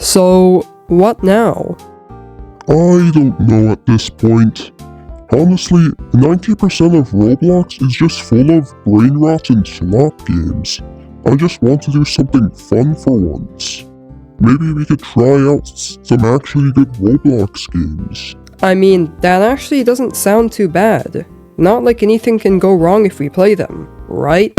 So, what now? I don't know at this point. Honestly, 90% of Roblox is just full of brain rot and slot games. I just want to do something fun for once. Maybe we could try out some actually good Roblox games. I mean, that actually doesn't sound too bad. Not like anything can go wrong if we play them, right?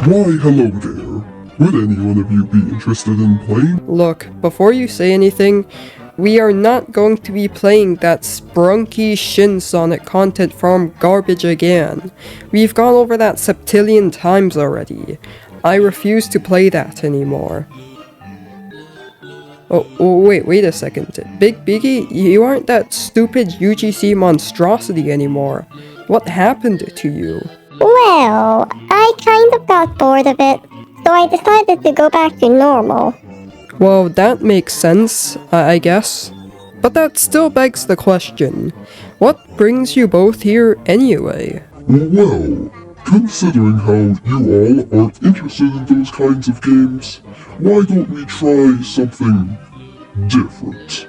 Why, hello there. Would any one of you be interested in playing? Look, before you say anything, we are not going to be playing that sprunky Shin Sonic content farm garbage again. We've gone over that septillion times already. I refuse to play that anymore. Oh, wait a second. Big Biggie, you aren't that stupid UGC monstrosity anymore. What happened to you? Well, I kind of got bored of it, so I decided to go back to normal. Well, that makes sense, I guess. But that still begs the question, what brings you both here anyway? Well, considering how you all aren't interested in those kinds of games, why don't we try something different?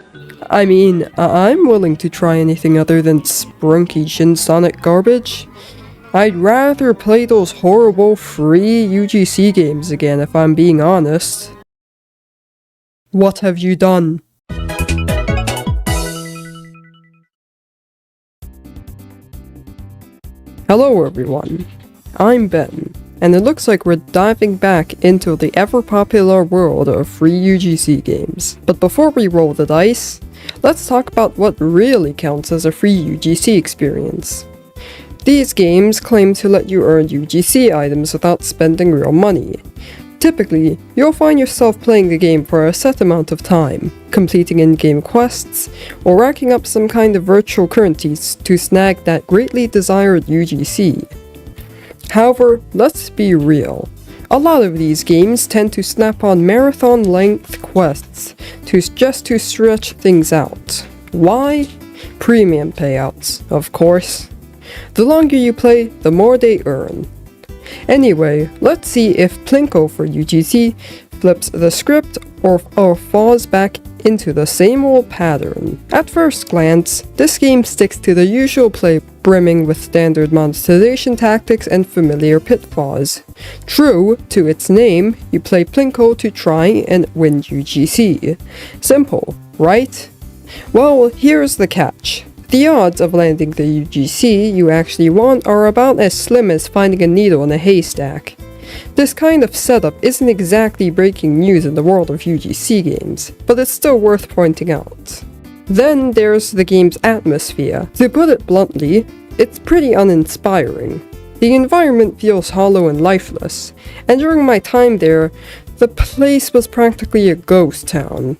I mean, I'm willing to try anything other than sprunky Shin Sonic garbage. I'd rather play those horrible free UGC games again if I'm being honest. What have you done? Hello everyone, I'm Ben, and it looks like we're diving back into the ever-popular world of free UGC games. But before we roll the dice, let's talk about what really counts as a free UGC experience. These games claim to let you earn UGC items without spending real money. Typically, you'll find yourself playing the game for a set amount of time, completing in-game quests, or racking up some kind of virtual currencies to snag that greatly desired UGC. However, let's be real. A lot of these games tend to snap on marathon-length quests just to stretch things out. Why? Premium payouts, of course. The longer you play, the more they earn. Anyway, let's see if Plinko for UGC flips the script or falls back into the same old pattern. At first glance, this game sticks to the usual play, brimming with standard monetization tactics and familiar pitfalls. True to its name, you play Plinko to try and win UGC. Simple, right? Well, here's the catch. The odds of landing the UGC you actually want are about as slim as finding a needle in a haystack. This kind of setup isn't exactly breaking news in the world of UGC games, but it's still worth pointing out. Then there's the game's atmosphere. To put it bluntly, it's pretty uninspiring. The environment feels hollow and lifeless, and during my time there, the place was practically a ghost town.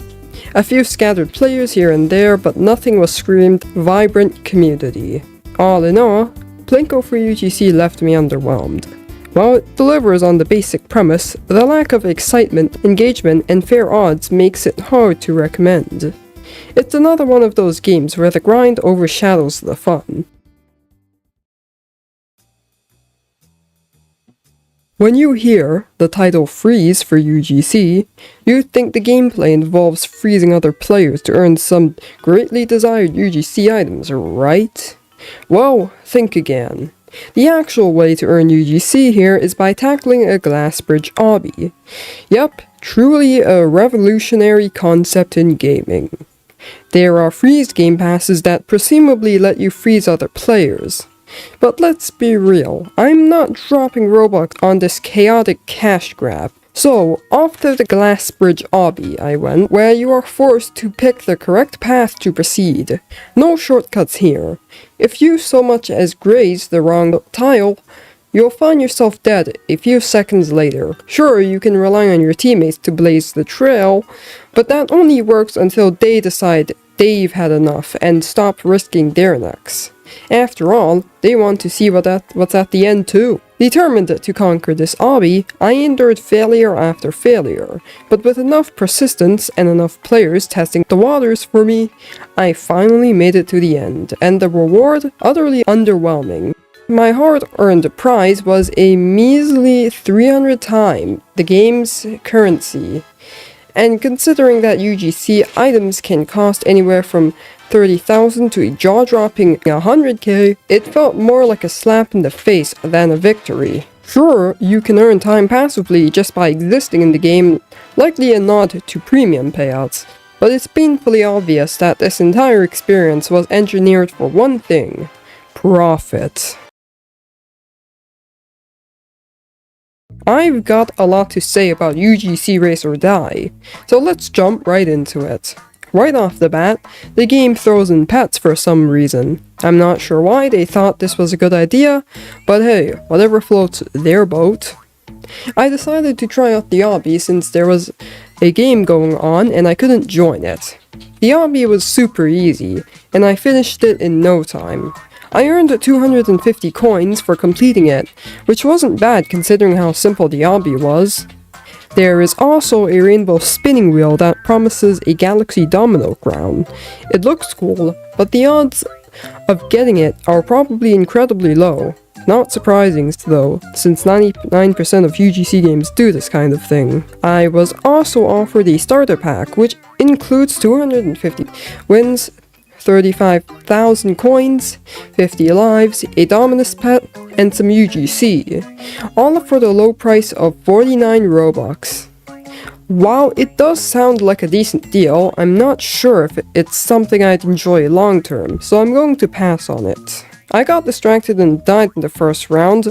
A few scattered players here and there, but nothing was screamed vibrant community. All in all, Plinko for UGC left me underwhelmed. While it delivers on the basic premise, the lack of excitement, engagement, and fair odds makes it hard to recommend. It's another one of those games where the grind overshadows the fun. When you hear the title Freeze for UGC, you'd think the gameplay involves freezing other players to earn some greatly desired UGC items, right? Well, think again. The actual way to earn UGC here is by tackling a glass bridge obby. Yep, truly a revolutionary concept in gaming. There are freeze game passes that presumably let you freeze other players. But let's be real, I'm not dropping Robux on this chaotic cash grab. So, off to the glass bridge obby I went, where you are forced to pick the correct path to proceed. No shortcuts here. If you so much as graze the wrong tile, you'll find yourself dead a few seconds later. Sure, you can rely on your teammates to blaze the trail, but that only works until they decide they've had enough and stop risking their necks. After all, they want to see what's at the end too. Determined to conquer this obby, I endured failure after failure, but with enough persistence and enough players testing the waters for me, I finally made it to the end, and the reward utterly underwhelming. My hard-earned prize was a measly 300 times the game's currency. And considering that UGC items can cost anywhere from 30,000 to a jaw-dropping 100k, it felt more like a slap in the face than a victory. Sure, you can earn time passively just by existing in the game, likely a nod to premium payouts, but it's painfully obvious that this entire experience was engineered for one thing: profit. I've got a lot to say about UGC Race or Die, so let's jump right into it. Right off the bat, the game throws in pets for some reason. I'm not sure why they thought this was a good idea, but hey, whatever floats their boat. I decided to try out the obby since there was a game going on and I couldn't join it. The obby was super easy, and I finished it in no time. I earned 250 coins for completing it, which wasn't bad considering how simple the obby was. There is also a rainbow spinning wheel that promises a galaxy domino crown. It looks cool, but the odds of getting it are probably incredibly low. Not surprising though, since 99% of UGC games do this kind of thing. I was also offered a starter pack, which includes 250 wins, 35,000 coins, 50 lives, a Dominus pet, and some UGC, all for the low price of 49 Robux. While it does sound like a decent deal, I'm not sure if it's something I'd enjoy long term, so I'm going to pass on it. I got distracted and died in the first round,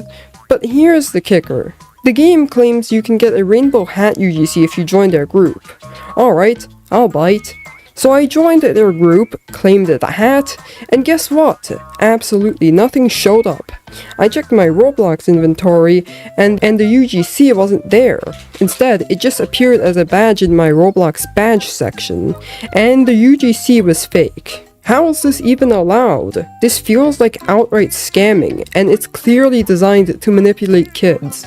but here's the kicker. The game claims you can get a rainbow hat UGC if you join their group. Alright, I'll bite. So I joined their group, claimed the hat, and guess what? Absolutely nothing showed up. I checked my Roblox inventory and the UGC wasn't there. Instead, it just appeared as a badge in my Roblox badge section, and the UGC was fake. How is this even allowed? This feels like outright scamming, and it's clearly designed to manipulate kids.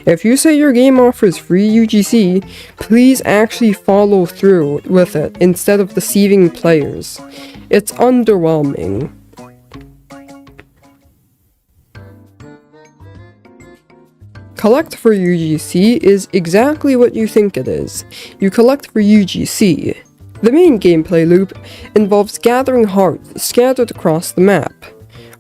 If you say your game offers free UGC, please actually follow through with it instead of deceiving players. It's underwhelming. Collect for UGC is exactly what you think it is. You collect for UGC. The main gameplay loop involves gathering hearts scattered across the map.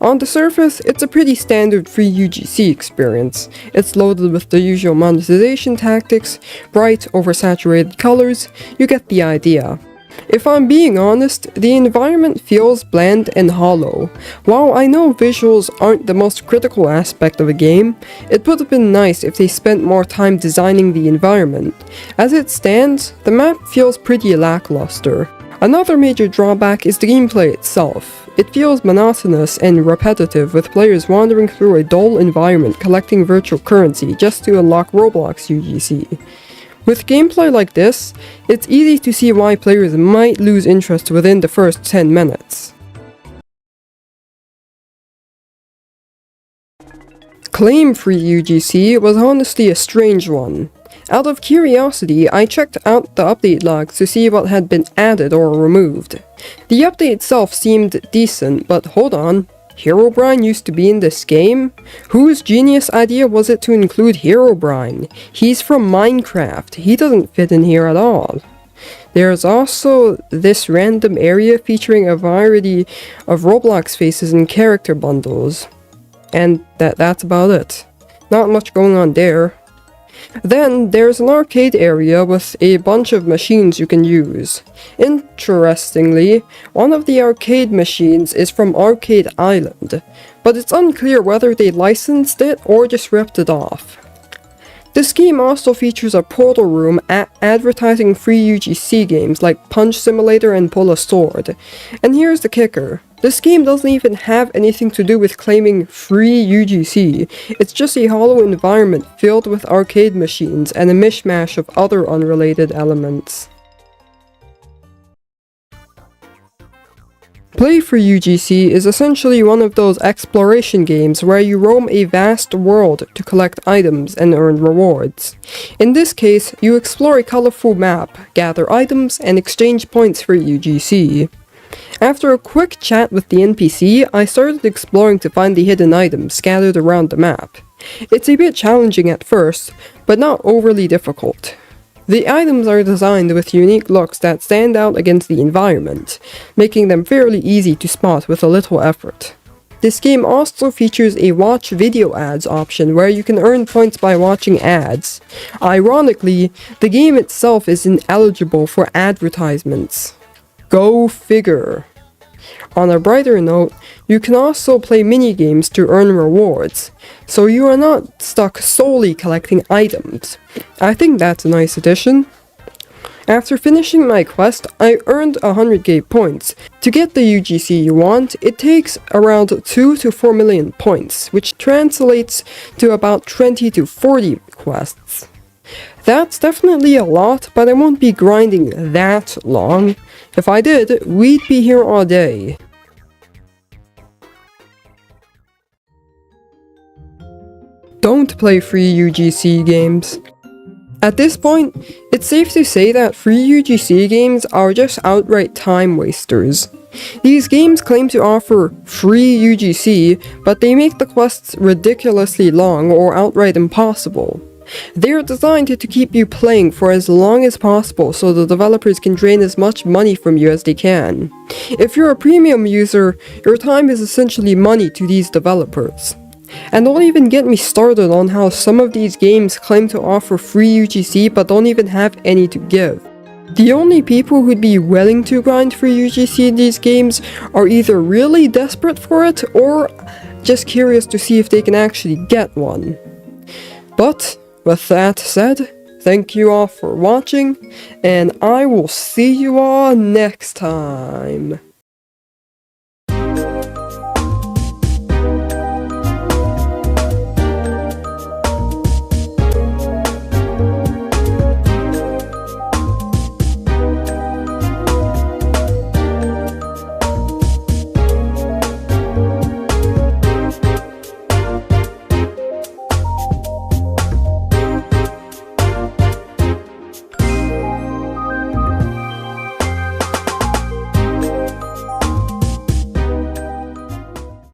On the surface, it's a pretty standard free UGC experience. It's loaded with the usual monetization tactics, bright, oversaturated colors, you get the idea. If I'm being honest, the environment feels bland and hollow. While I know visuals aren't the most critical aspect of a game, it would have been nice if they spent more time designing the environment. As it stands, the map feels pretty lackluster. Another major drawback is the gameplay itself. It feels monotonous and repetitive, with players wandering through a dull environment collecting virtual currency just to unlock Roblox UGC. With gameplay like this, it's easy to see why players might lose interest within the first 10 minutes. Claim-free UGC was honestly a strange one. Out of curiosity, I checked out the update logs to see what had been added or removed. The update itself seemed decent, but hold on. Herobrine used to be in this game? Whose genius idea was it to include Herobrine? He's from Minecraft. He doesn't fit in here at all. There's also this random area featuring a variety of Roblox faces and character bundles. And that's about it. Not much going on there. Then there's an arcade area with a bunch of machines you can use. Interestingly, one of the arcade machines is from Arcade Island, but it's unclear whether they licensed it or just ripped it off. This game also features a portal room advertising free UGC games like Punch Simulator and Pull a Sword. And here's the kicker. This game doesn't even have anything to do with claiming free UGC. It's just a hollow environment filled with arcade machines and a mishmash of other unrelated elements. Play for UGC is essentially one of those exploration games where you roam a vast world to collect items and earn rewards. In this case, you explore a colorful map, gather items, and exchange points for UGC. After a quick chat with the NPC, I started exploring to find the hidden items scattered around the map. It's a bit challenging at first, but not overly difficult. The items are designed with unique looks that stand out against the environment, making them fairly easy to spot with a little effort. This game also features a watch video ads option where you can earn points by watching ads. Ironically, the game itself is ineligible for advertisements. Go figure. On a brighter note, you can also play minigames to earn rewards, so you are not stuck solely collecting items. I think that's a nice addition. After finishing my quest, I earned 100k points. To get the UGC you want, it takes around 2 to 4 million points, which translates to about 20 to 40 quests. That's definitely a lot, but I won't be grinding that long. If I did, we'd be here all day. Don't play free UGC games. At this point, it's safe to say that free UGC games are just outright time wasters. These games claim to offer free UGC, but they make the quests ridiculously long or outright impossible. They are designed to keep you playing for as long as possible so the developers can drain as much money from you as they can. If you're a premium user, your time is essentially money to these developers. And don't even get me started on how some of these games claim to offer free UGC but don't even have any to give. The only people who'd be willing to grind for UGC in these games are either really desperate for it or just curious to see if they can actually get one. But with that said, thank you all for watching, and I will see you all next time.